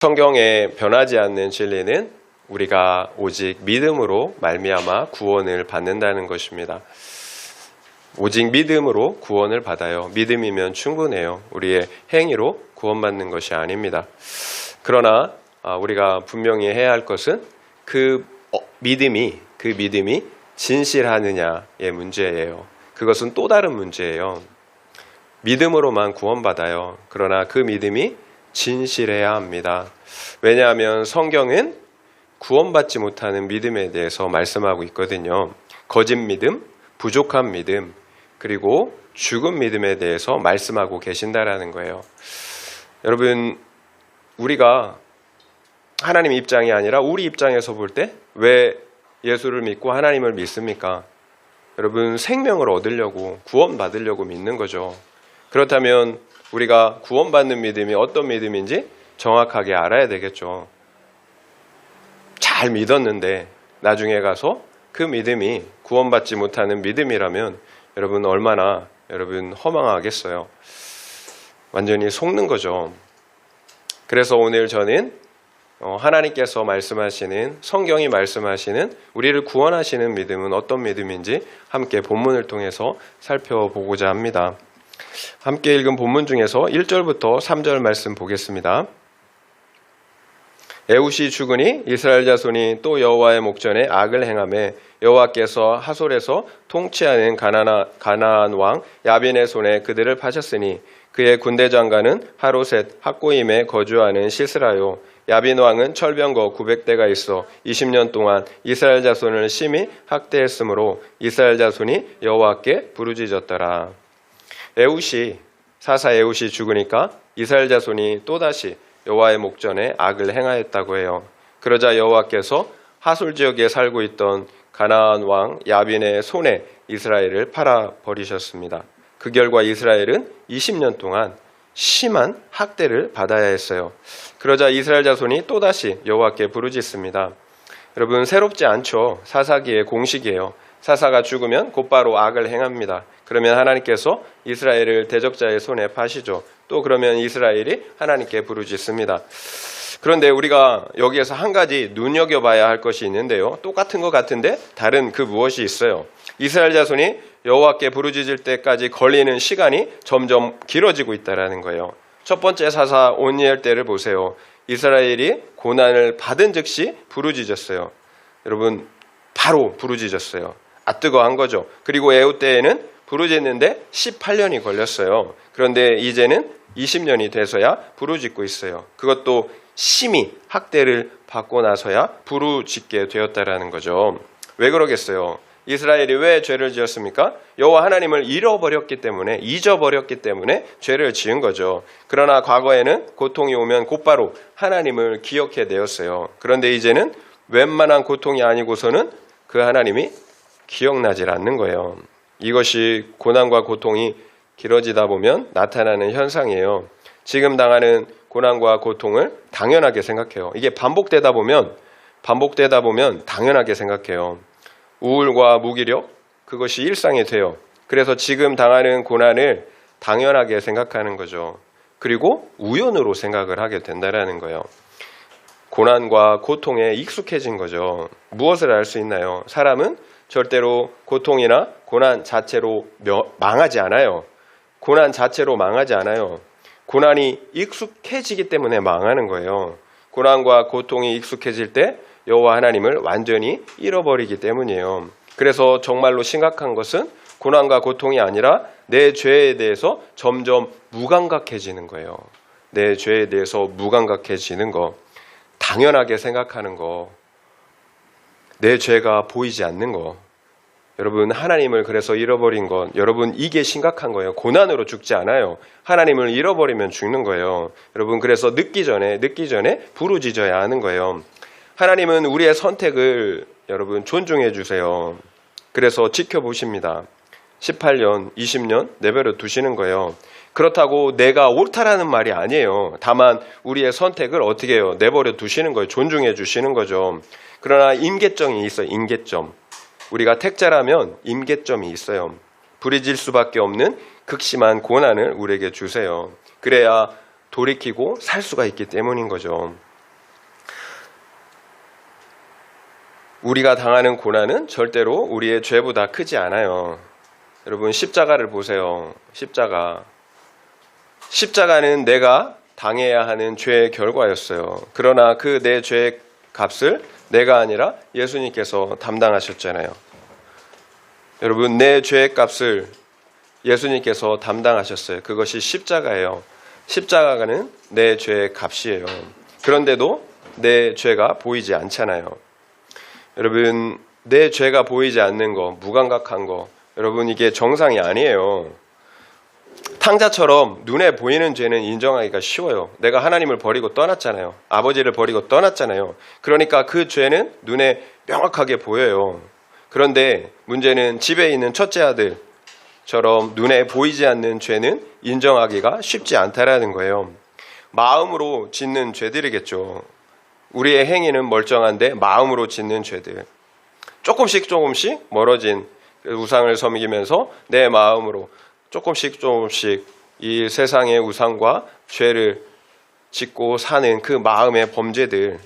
성경에 변하지 않는 진리는 우리가 오직 믿음으로 말미암아 구원을 받는다는 것입니다. 오직 믿음으로 구원을 받아요. 믿음이면 충분해요. 우리의 행위로 구원받는 것이 아닙니다. 그러나 우리가 분명히 해야 할 것은 그 믿음이 진실하느냐의 문제예요. 그것은 또 다른 문제예요. 믿음으로만 구원받아요. 그러나 그 믿음이 진실해야 합니다. 왜냐하면 성경은 구원받지 못하는 믿음에 대해서 말씀하고 있거든요. 거짓 믿음, 부족한 믿음, 그리고 죽은 믿음에 대해서 말씀하고 계신다라는 거예요. 여러분, 우리가 하나님 입장이 아니라 우리 입장에서 볼 때 왜 예수를 믿고 하나님을 믿습니까? 여러분, 생명을 얻으려고, 구원받으려고 믿는 거죠. 그렇다면 우리가 구원받는 믿음이 어떤 믿음인지 정확하게 알아야 되겠죠. 잘 믿었는데 나중에 가서 그 믿음이 구원받지 못하는 믿음이라면 여러분 얼마나 허망하겠어요. 완전히 속는 거죠. 그래서 오늘 저는 하나님께서 말씀하시는, 성경이 말씀하시는 우리를 구원하시는 믿음은 어떤 믿음인지 함께 본문을 통해서 살펴보고자 합니다. 함께 읽은 본문 중에서 1절부터 3절 말씀 보겠습니다. 에훗이 죽으니 이스라엘 자손이 또 여호와의 목전에 악을 행하매 여호와께서 하솔에서 통치하는 가나안 왕 야빈의 손에 그들을 파셨으니 그의 군대 장관은 하로셋 학고임에 거주하는 시스라요. 야빈 왕은 철병거 900대가 있어 20년 동안 이스라엘 자손을 심히 학대했으므로 이스라엘 자손이 여호와께 부르짖었더라. 사사 에훗이 죽으니까 이스라엘 자손이 또다시 여호와의 목전에 악을 행하였다고 해요. 그러자 여호와께서 하솔 지역에 살고 있던 가나안 왕 야빈의 손에 이스라엘을 팔아버리셨습니다. 그 결과 이스라엘은 20년 동안 심한 학대를 받아야 했어요. 그러자 이스라엘 자손이 또다시 여호와께 부르짖습니다. 여러분, 새롭지 않죠? 사사기의 공식이에요. 사사가 죽으면 곧바로 악을 행합니다. 그러면 하나님께서 이스라엘을 대적자의 손에 파시죠. 또 그러면 이스라엘이 하나님께 부르짖습니다. 그런데 우리가 여기에서 한 가지 눈여겨봐야 할 것이 있는데요. 똑같은 것 같은데 다른 그 무엇이 있어요. 이스라엘 자손이 여호와께 부르짖을 때까지 걸리는 시간이 점점 길어지고 있다는 거예요. 첫 번째 사사 온니엘 때를 보세요. 이스라엘이 고난을 받은 즉시 부르짖었어요. 여러분, 바로 부르짖었어요. 뜨거운 거죠. 그리고 에훗 때에는 부르짖는데 18년이 걸렸어요. 그런데 이제는 20년이 돼서야 부르짖고 있어요. 그것도 심히 학대를 받고 나서야 부르짖게 되었다라는 거죠. 왜 그러겠어요? 이스라엘이 왜 죄를 지었습니까? 여호와 하나님을 잊어버렸기 때문에 죄를 지은 거죠. 그러나 과거에는 고통이 오면 곧바로 하나님을 기억해내었어요. 그런데 이제는 웬만한 고통이 아니고서는 그 하나님이 기억나질 않는 거예요. 이것이 고난과 고통이 길어지다 보면 나타나는 현상이에요. 지금 당하는 고난과 고통을 당연하게 생각해요. 이게 반복되다 보면 당연하게 생각해요. 우울과 무기력, 그것이 일상이 돼요. 그래서 지금 당하는 고난을 당연하게 생각하는 거죠. 그리고 우연으로 생각을 하게 된다는 거예요. 고난과 고통에 익숙해진 거죠. 무엇을 알 수 있나요? 사람은 절대로 고통이나 고난 자체로 망하지 않아요. 고난 자체로 망하지 않아요. 고난이 익숙해지기 때문에 망하는 거예요. 고난과 고통이 익숙해질 때 여호와 하나님을 완전히 잃어버리기 때문이에요. 그래서 정말로 심각한 것은 고난과 고통이 아니라 내 죄에 대해서 점점 무감각해지는 거예요. 내 죄에 대해서 무감각해지는 거, 당연하게 생각하는 거, 내 죄가 보이지 않는 거. 여러분, 하나님을 그래서 잃어버린 것, 여러분, 이게 심각한 거예요. 고난으로 죽지 않아요. 하나님을 잃어버리면 죽는 거예요. 여러분, 그래서 늦기 전에 부르짖어야 하는 거예요. 하나님은 우리의 선택을 여러분 존중해 주세요. 그래서 지켜보십니다. 18년, 20년 내버려 두시는 거예요. 그렇다고 내가 옳다라는 말이 아니에요. 다만 우리의 선택을 어떻게 해요? 내버려 두시는 거예요. 존중해 주시는 거죠. 그러나 임계점이 있어요. 임계점. 우리가 택자라면 임계점이 있어요. 부르짖을 수밖에 없는 극심한 고난을 우리에게 주세요. 그래야 돌이키고 살 수가 있기 때문인 거죠. 우리가 당하는 고난은 절대로 우리의 죄보다 크지 않아요. 여러분 십자가를 보세요. 십자가는 내가 당해야 하는 죄의 결과였어요. 그러나 그 내 죄의 값을 내가 아니라 예수님께서 담당하셨잖아요. 여러분 내 죄의 값을 예수님께서 담당하셨어요. 그것이 십자가예요. 십자가는 내 죄의 값이에요. 그런데도 내 죄가 보이지 않잖아요. 여러분 내 죄가 보이지 않는 거, 무감각한 거, 여러분 이게 정상이 아니에요. 탕자처럼 눈에 보이는 죄는 인정하기가 쉬워요. 내가 하나님을 버리고 떠났잖아요. 아버지를 버리고 떠났잖아요. 그러니까 그 죄는 눈에 명확하게 보여요. 그런데 문제는 집에 있는 첫째 아들처럼 눈에 보이지 않는 죄는 인정하기가 쉽지 않다라는 거예요. 마음으로 짓는 죄들이겠죠. 우리의 행위는 멀쩡한데 마음으로 짓는 죄들. 조금씩 멀어진 우상을 섬기면서 내 마음으로 조금씩 이 세상의 우상과 죄를 짓고 사는 그 마음의 범죄들,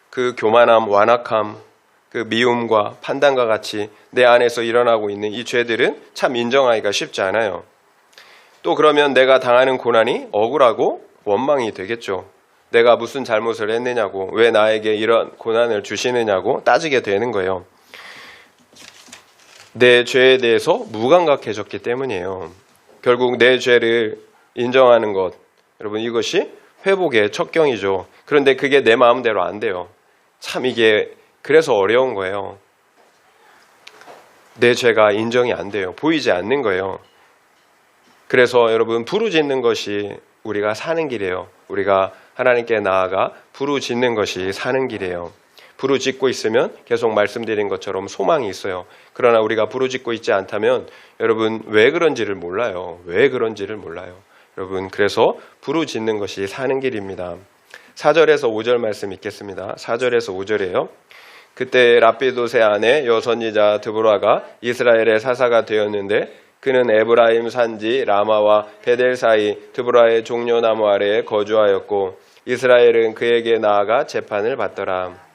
그 교만함, 완악함, 그 미움과 판단과 같이 내 안에서 일어나고 있는 이 죄들은 참 인정하기가 쉽지 않아요. 또 그러면 내가 당하는 고난이 억울하고 원망이 되겠죠. 내가 무슨 잘못을 했느냐고, 왜 나에게 이런 고난을 주시느냐고 따지게 되는 거예요. 내 죄에 대해서 무감각해졌기 때문이에요. 결국 내 죄를 인정하는 것, 여러분 이것이 회복의 척경이죠. 그런데 그게 내 마음대로 안 돼요. 참 이게 그래서 어려운 거예요. 내 죄가 인정이 안 돼요. 보이지 않는 거예요. 그래서 여러분 부르짖는 것이 우리가 사는 길이에요. 우리가 하나님께 나아가 부르짖는 것이 사는 길이에요. 부르짖고 있으면 계속 말씀드린 것처럼 소망이 있어요. 그러나 우리가 부르짖고 있지 않다면 여러분 왜 그런지를 몰라요. 여러분 그래서 부르짖는 것이 사는 길입니다. 4절에서 5절 말씀 읽겠습니다. 4절에서 5절이에요. 그때 랍비도세 아내 여선지자 드보라가 이스라엘의 사사가 되었는데 그는 에브라임 산지 라마와 베델 사이 드보라의 종려나무 아래에 거주하였고 이스라엘은 그에게 나아가 재판을 받더라.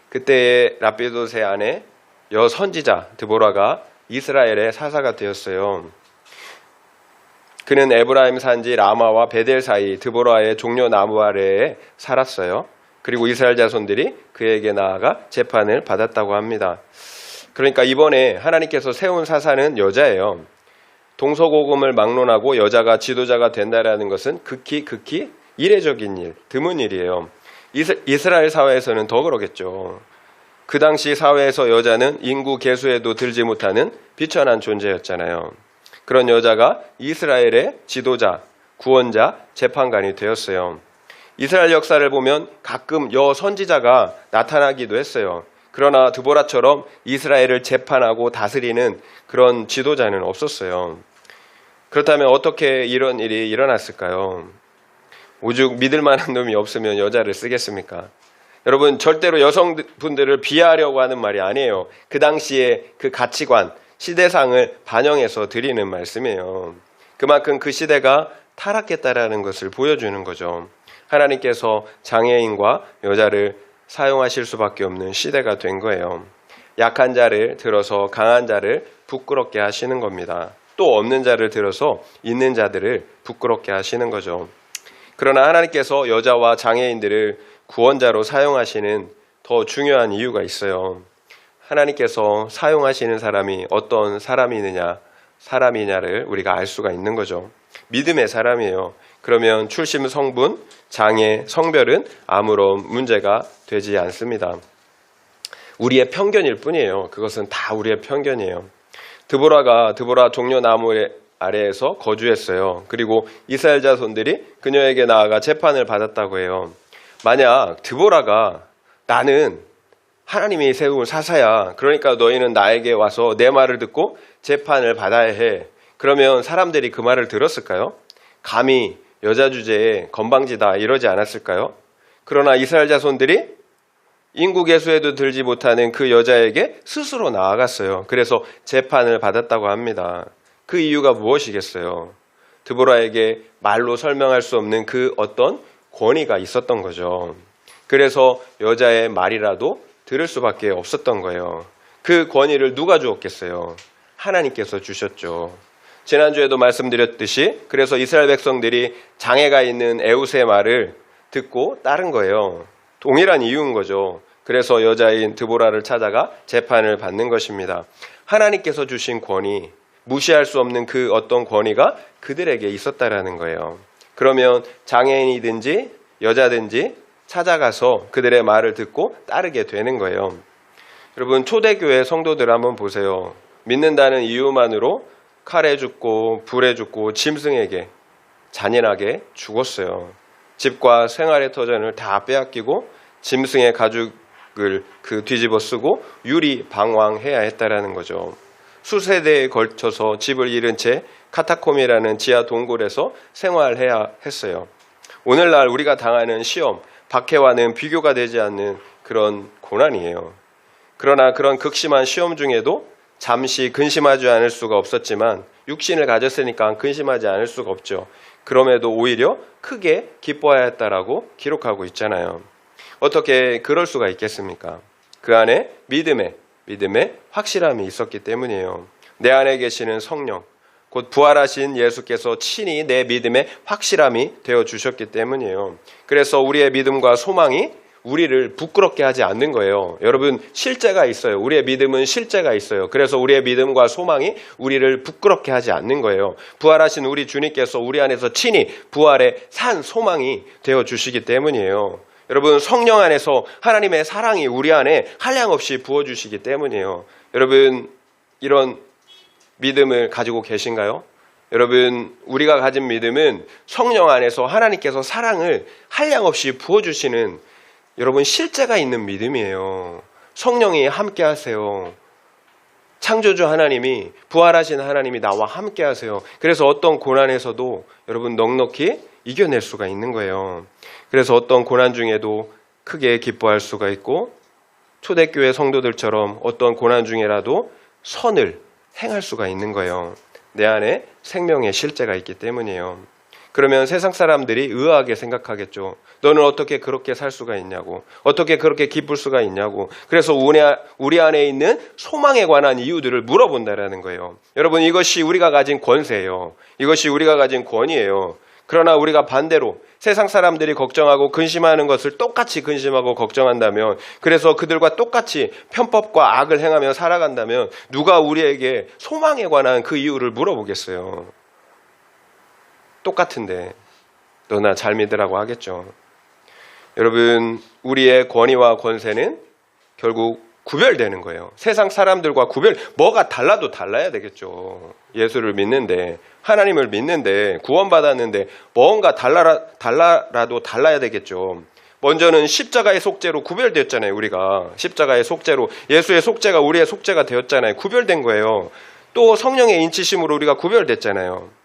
그때의 랍비도세 아내 여선지자 드보라가 이스라엘의 사사가 되었어요. 그는 에브라임 산지 라마와 베델 사이 드보라의 종려나무 아래에 살았어요. 그리고 이스라엘 자손들이 그에게 나아가 재판을 받았다고 합니다. 그러니까 이번에 하나님께서 세운 사사는 여자예요. 동서고금을 막론하고 여자가 지도자가 된다라는 것은 극히 이례적인 일, 드문 일이에요. 이스라엘 사회에서는 더 그러겠죠. 그 당시 사회에서 여자는 인구 계수에도 들지 못하는 비천한 존재였잖아요. 그런 여자가 이스라엘의 지도자, 구원자, 재판관이 되었어요. 이스라엘 역사를 보면 가끔 여선지자가 나타나기도 했어요. 그러나 드보라처럼 이스라엘을 재판하고 다스리는 그런 지도자는 없었어요. 그렇다면 어떻게 이런 일이 일어났을까요? 오죽 믿을 만한 놈이 없으면 여자를 쓰겠습니까? 여러분 절대로 여성분들을 비하하려고 하는 말이 아니에요. 그 당시에 그 가치관, 시대상을 반영해서 드리는 말씀이에요. 그만큼 그 시대가 타락했다라는 것을 보여주는 거죠. 하나님께서 장애인과 여자를 사용하실 수밖에 없는 시대가 된 거예요. 약한 자를 들어서 강한 자를 부끄럽게 하시는 겁니다. 또 없는 자를 들어서 있는 자들을 부끄럽게 하시는 거죠. 그러나 하나님께서 여자와 장애인들을 구원자로 사용하시는 더 중요한 이유가 있어요. 하나님께서 사용하시는 사람이 어떤 사람이냐를 우리가 알 수가 있는 거죠. 믿음의 사람이에요. 그러면 출신, 성분, 장애, 성별은 아무런 문제가 되지 않습니다. 우리의 편견일 뿐이에요. 그것은 다 우리의 편견이에요. 드보라 종려나무 아래에서 거주했어요. 그리고 이스라엘 자손들이 그녀에게 나아가 재판을 받았다고 해요. 만약 드보라가 나는 하나님이 세운 사사야. 그러니까 너희는 나에게 와서 내 말을 듣고 재판을 받아야 해. 그러면 사람들이 그 말을 들었을까요? 감히 여자 주제에 건방지다 이러지 않았을까요? 그러나 이스라엘 자손들이 인구 계수에도 들지 못하는 그 여자에게 스스로 나아갔어요. 그래서 재판을 받았다고 합니다. 그 이유가 무엇이겠어요? 드보라에게 말로 설명할 수 없는 그 어떤 권위가 있었던 거죠. 그래서 여자의 말이라도 들을 수밖에 없었던 거예요. 그 권위를 누가 주었겠어요? 하나님께서 주셨죠. 지난주에도 말씀드렸듯이 그래서 이스라엘 백성들이 장애가 있는 에웃의 말을 듣고 따른 거예요. 동일한 이유인 거죠. 그래서 여자인 드보라를 찾아가 재판을 받는 것입니다. 하나님께서 주신 권위, 무시할 수 없는 그 어떤 권위가 그들에게 있었다라는 거예요. 그러면 장애인이든지 여자든지 찾아가서 그들의 말을 듣고 따르게 되는 거예요. 여러분, 초대교회 성도들 한번 보세요. 믿는다는 이유만으로 칼에 죽고 불에 죽고 짐승에게 잔인하게 죽었어요. 집과 생활의 터전을 다 빼앗기고 짐승의 가죽을 뒤집어 쓰고 유리방황해야 했다라는 거죠. 수세대에 걸쳐서 집을 잃은 채 카타콤이라는 지하 동굴에서 생활해야 했어요. 오늘날 우리가 당하는 시험, 박해와는 비교가 되지 않는 그런 고난이에요. 그러나 그런 극심한 시험 중에도 잠시 근심하지 않을 수가 없었지만 육신을 가졌으니까 근심하지 않을 수가 없죠. 그럼에도 오히려 크게 기뻐해야 했다라고 기록하고 있잖아요. 어떻게 그럴 수가 있겠습니까? 그 안에 믿음의 확실함이 있었기 때문이에요. 내 안에 계시는 성령, 곧 부활하신 예수께서 친히 내 믿음의 확실함이 되어주셨기 때문이에요. 그래서 우리의 믿음과 소망이 우리를 부끄럽게 하지 않는 거예요. 여러분, 실제가 있어요. 우리의 믿음은 실제가 있어요. 그래서 우리의 믿음과 소망이 우리를 부끄럽게 하지 않는 거예요. 부활하신 우리 주님께서 우리 안에서 친히 부활의 산 소망이 되어주시기 때문이에요. 여러분, 성령 안에서 하나님의 사랑이 우리 안에 한량없이 부어주시기 때문이에요. 여러분, 이런 믿음을 가지고 계신가요? 여러분, 우리가 가진 믿음은 성령 안에서 하나님께서 사랑을 한량없이 부어주시는 여러분 실제가 있는 믿음이에요. 성령이 함께 하세요. 창조주 하나님이, 부활하신 하나님이 나와 함께 하세요. 그래서 어떤 고난에서도 여러분 넉넉히 이겨낼 수가 있는 거예요. 그래서 어떤 고난 중에도 크게 기뻐할 수가 있고 초대교회 성도들처럼 어떤 고난 중에라도 선을 행할 수가 있는 거예요. 내 안에 생명의 실제가 있기 때문이에요. 그러면 세상 사람들이 의아하게 생각하겠죠. 너는 어떻게 그렇게 살 수가 있냐고. 어떻게 그렇게 기쁠 수가 있냐고. 그래서 우리 안에 있는 소망에 관한 이유들을 물어본다라는 거예요. 여러분, 이것이 우리가 가진 권세예요. 이것이 우리가 가진 권위예요. 그러나 우리가 반대로 세상 사람들이 걱정하고 근심하는 것을 똑같이 근심하고 걱정한다면, 그래서 그들과 똑같이 편법과 악을 행하며 살아간다면 누가 우리에게 소망에 관한 그 이유를 물어보겠어요. 똑같은데 너나 잘 믿으라고 하겠죠. 여러분, 우리의 권위와 권세는 결국 구별되는 거예요. 세상 사람들과 뭐가 달라도 달라야 되겠죠. 예수를 믿는데, 하나님을 믿는데, 구원받았는데 뭔가 달라도 달라야 되겠죠. 먼저는 십자가의 속죄로 구별되었잖아요. 우리가 십자가의 속죄로, 예수의 속죄가 우리의 속죄가 되었잖아요. 구별된 거예요. 또 성령의 인치심으로 우리가 구별됐잖아요.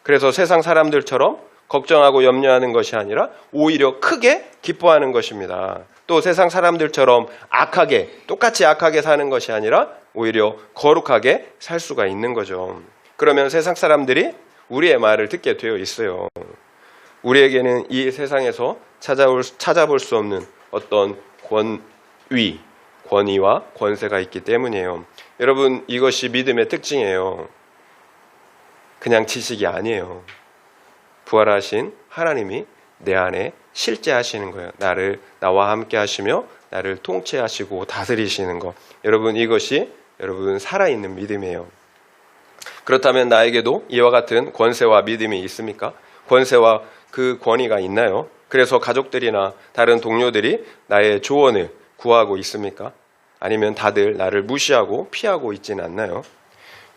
그래서 세상 사람들처럼 걱정하고 염려하는 것이 아니라 오히려 크게 기뻐하는 것입니다. 또 세상 사람들처럼 똑같이 악하게 사는 것이 아니라 오히려 거룩하게 살 수가 있는 거죠. 그러면 세상 사람들이 우리의 말을 듣게 되어 있어요. 우리에게는 이 세상에서 찾아볼 수 없는 어떤 권위와 권세가 있기 때문이에요. 여러분, 이것이 믿음의 특징이에요. 그냥 지식이 아니에요. 부활하신 하나님이 내 안에 실제하시는 거예요. 나와 함께 하시며 나를 통치하시고 다스리시는 것. 여러분, 이것이 여러분 살아있는 믿음이에요. 그렇다면 나에게도 이와 같은 권세와 믿음이 있습니까? 권세와 그 권위가 있나요? 그래서 가족들이나 다른 동료들이 나의 조언을 구하고 있습니까? 아니면 다들 나를 무시하고 피하고 있지는 않나요?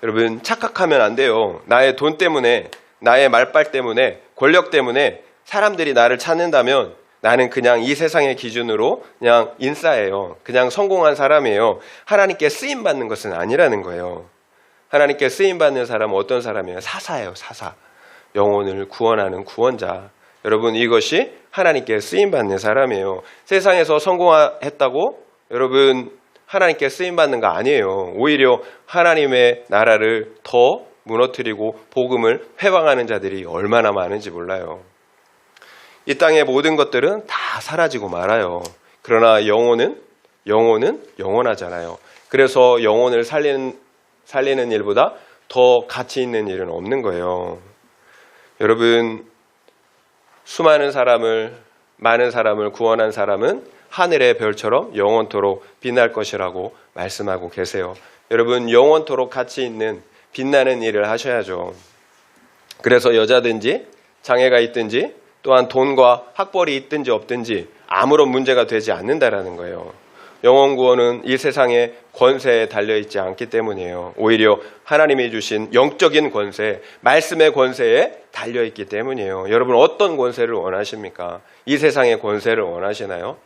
여러분, 착각하면 안 돼요. 나의 돈 때문에, 나의 말빨 때문에, 권력 때문에 사람들이 나를 찾는다면 나는 그냥 이 세상의 기준으로 그냥 인싸예요. 그냥 성공한 사람이에요. 하나님께 쓰임받는 것은 아니라는 거예요. 하나님께 쓰임받는 사람은 어떤 사람이에요? 사사예요. 사사. 영혼을 구원하는 구원자. 여러분, 이것이 하나님께 쓰임받는 사람이에요. 세상에서 성공했다고 여러분 하나님께 쓰임받는 거 아니에요. 오히려 하나님의 나라를 더 무너뜨리고 복음을 회방하는 자들이 얼마나 많은지 몰라요. 이 땅의 모든 것들은 다 사라지고 말아요. 그러나 영혼은 영혼은 영원하잖아요. 그래서 영혼을 살리는 일보다 더 가치 있는 일은 없는 거예요. 여러분, 많은 사람을 구원한 사람은 하늘의 별처럼 영원토록 빛날 것이라고 말씀하고 계세요. 여러분, 영원토록 가치 있는 빛나는 일을 하셔야죠. 그래서 여자든지 장애가 있든지 또한 돈과 학벌이 있든지 없든지 아무런 문제가 되지 않는다라는 거예요. 영원 구원은 이 세상의 권세에 달려있지 않기 때문이에요. 오히려 하나님이 주신 영적인 권세, 말씀의 권세에 달려있기 때문이에요. 여러분, 어떤 권세를 원하십니까? 이 세상의 권세를 원하시나요?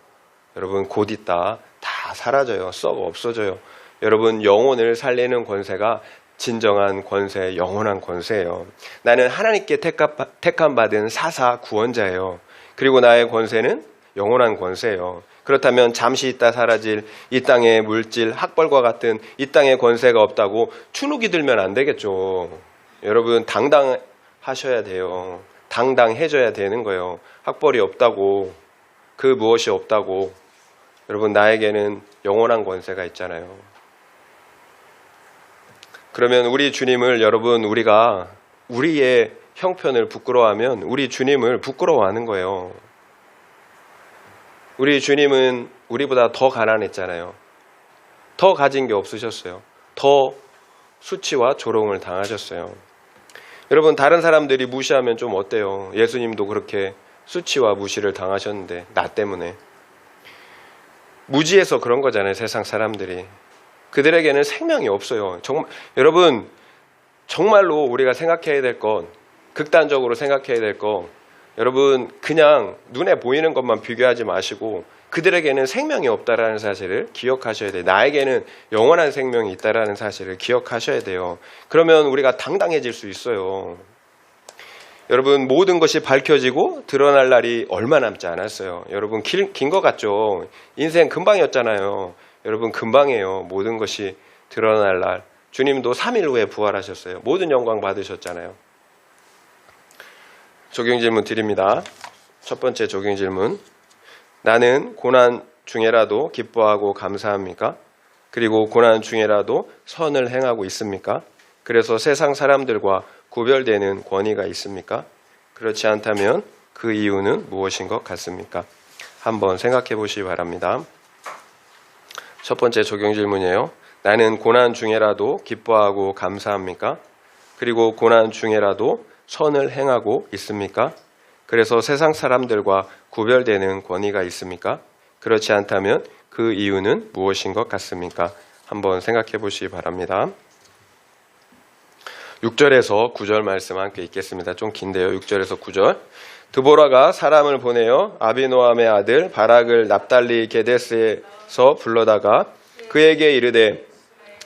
여러분, 곧 있다 다 사라져요. 썩어 없어져요. 여러분, 영혼을 살리는 권세가 진정한 권세, 영원한 권세예요. 나는 하나님께 택함 받은 사사 구원자예요. 그리고 나의 권세는 영원한 권세예요. 그렇다면 잠시 있다 사라질 이 땅의 물질, 학벌과 같은 이 땅의 권세가 없다고 추누기 들면 안 되겠죠. 여러분, 당당하셔야 돼요. 당당해져야 되는 거예요. 학벌이 없다고, 그 무엇이 없다고. 여러분, 나에게는 영원한 권세가 있잖아요. 그러면 우리 주님을 여러분, 우리가 우리의 형편을 부끄러워하면 우리 주님을 부끄러워하는 거예요. 우리 주님은 우리보다 더 가난했잖아요. 더 가진 게 없으셨어요. 더 수치와 조롱을 당하셨어요. 여러분, 다른 사람들이 무시하면 좀 어때요? 예수님도 그렇게 수치와 무시를 당하셨는데 나 때문에. 무지해서 그런 거잖아요. 세상 사람들이. 그들에게는 생명이 없어요. 여러분, 정말로 우리가 생각해야 될 건, 극단적으로 생각해야 될 건, 여러분, 그냥 눈에 보이는 것만 비교하지 마시고 그들에게는 생명이 없다라는 사실을 기억하셔야 돼요. 나에게는 영원한 생명이 있다라는 사실을 기억하셔야 돼요. 그러면 우리가 당당해질 수 있어요. 여러분, 모든 것이 밝혀지고 드러날 날이 얼마 남지 않았어요. 여러분, 긴 것 같죠? 인생 금방이었잖아요. 여러분, 금방이에요. 모든 것이 드러날 날. 주님도 3일 후에 부활하셨어요. 모든 영광 받으셨잖아요. 적용 질문 드립니다. 첫 번째 적용 질문. 나는 고난 중에라도 기뻐하고 감사합니까? 그리고 고난 중에라도 선을 행하고 있습니까? 그래서 세상 사람들과 구별되는 권위가 있습니까? 그렇지 않다면 그 이유는 무엇인 것 같습니까? 한번 생각해 보시기 바랍니다. 첫 번째 적용 질문이에요. 나는 고난 중에라도 기뻐하고 감사합니까? 그리고 고난 중에라도 선을 행하고 있습니까? 그래서 세상 사람들과 구별되는 권위가 있습니까? 그렇지 않다면 그 이유는 무엇인 것 같습니까? 한번 생각해 보시기 바랍니다. 6절에서 9절 말씀 함께 읽겠습니다. 좀 긴데요. 6절에서 9절. 드보라가 사람을 보내어 아비노함의 아들 바락을 납달리 게데스에서 불러다가 그에게 이르되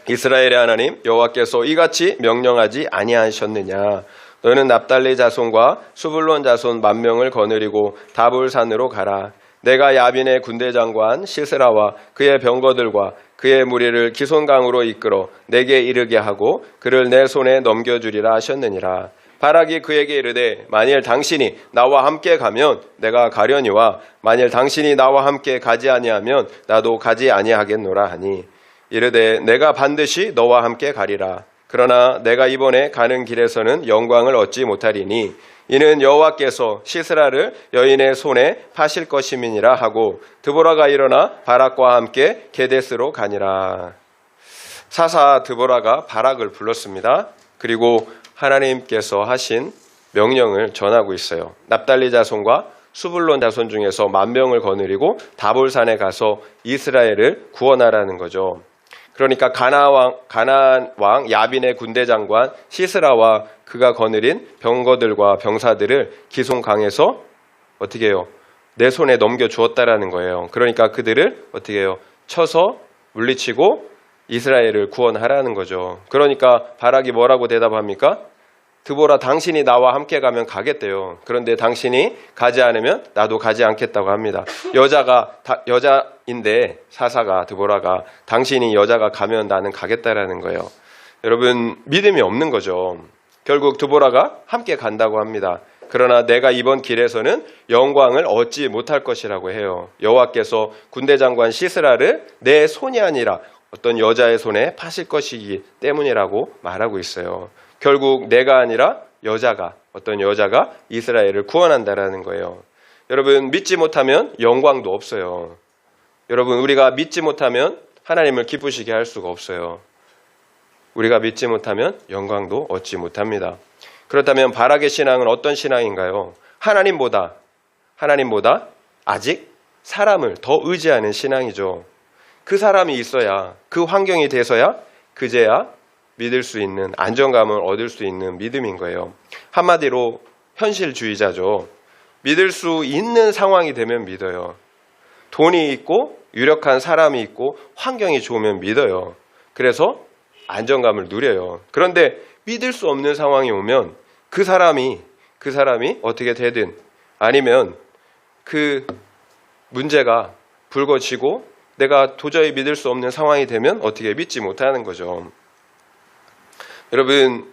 이스라엘의 하나님 여호와께서 이같이 명령하지 아니하셨느냐? 너는 납달리 자손과 수불론 자손 10,000명을 거느리고 다볼산으로 가라. 내가 야빈의 군대 장관 시스라와 그의 병거들과 그의 무리를 기손강으로 이끌어 내게 이르게 하고 그를 내 손에 넘겨주리라 하셨느니라. 바락이 그에게 이르되 만일 당신이 나와 함께 가면 내가 가려니와 만일 당신이 나와 함께 가지 아니하면 나도 가지 아니하겠노라 하니 이르되 내가 반드시 너와 함께 가리라. 그러나 내가 이번에 가는 길에서는 영광을 얻지 못하리니 이는 여호와께서 시스라를 여인의 손에 파실 것임이니라 하고 드보라가 일어나 바락과 함께 게데스로 가니라. 사사 드보라가 바락을 불렀습니다. 그리고 하나님께서 하신 명령을 전하고 있어요. 납달리 자손과 수불론 자손 중에서 10,000명을 거느리고 다볼산에 가서 이스라엘을 구원하라는 거죠. 그러니까 가나안 왕 야빈의 군대 장관 시스라와 그가 거느린 병거들과 병사들을 기손강에서 어떻게 해요? 내 손에 넘겨주었다라는 거예요. 그러니까 그들을 어떻게 해요? 쳐서 물리치고 이스라엘을 구원하라는 거죠. 그러니까 바락이 뭐라고 대답합니까? 드보라, 당신이 나와 함께 가면 가겠대요. 그런데 당신이 가지 않으면 나도 가지 않겠다고 합니다. 여자인데 사사가 드보라가 당신이 여자가 가면 나는 가겠다라는 거예요. 여러분, 믿음이 없는 거죠. 결국 드보라가 함께 간다고 합니다. 그러나 내가 이번 길에서는 영광을 얻지 못할 것이라고 해요. 여호와께서 군대 장관 시스라를 내 손이 아니라 어떤 여자의 손에 파실 것이기 때문이라고 말하고 있어요. 결국 내가 아니라 어떤 여자가 이스라엘을 구원한다라는 거예요. 여러분, 믿지 못하면 영광도 없어요. 여러분, 우리가 믿지 못하면 하나님을 기쁘시게 할 수가 없어요. 우리가 믿지 못하면 영광도 얻지 못합니다. 그렇다면 바락의 신앙은 어떤 신앙인가요? 하나님보다 아직 사람을 더 의지하는 신앙이죠. 그 사람이 있어야, 그 환경이 돼서야 그제야 믿을 수 있는, 안정감을 얻을 수 있는 믿음인 거예요. 한마디로 현실주의자죠. 믿을 수 있는 상황이 되면 믿어요. 돈이 있고 유력한 사람이 있고 환경이 좋으면 믿어요. 그래서 안정감을 누려요. 그런데 믿을 수 없는 상황이 오면 그 사람이 어떻게 되든, 아니면 그 문제가 불거지고 내가 도저히 믿을 수 없는 상황이 되면 어떻게 믿지 못하는 거죠. 여러분,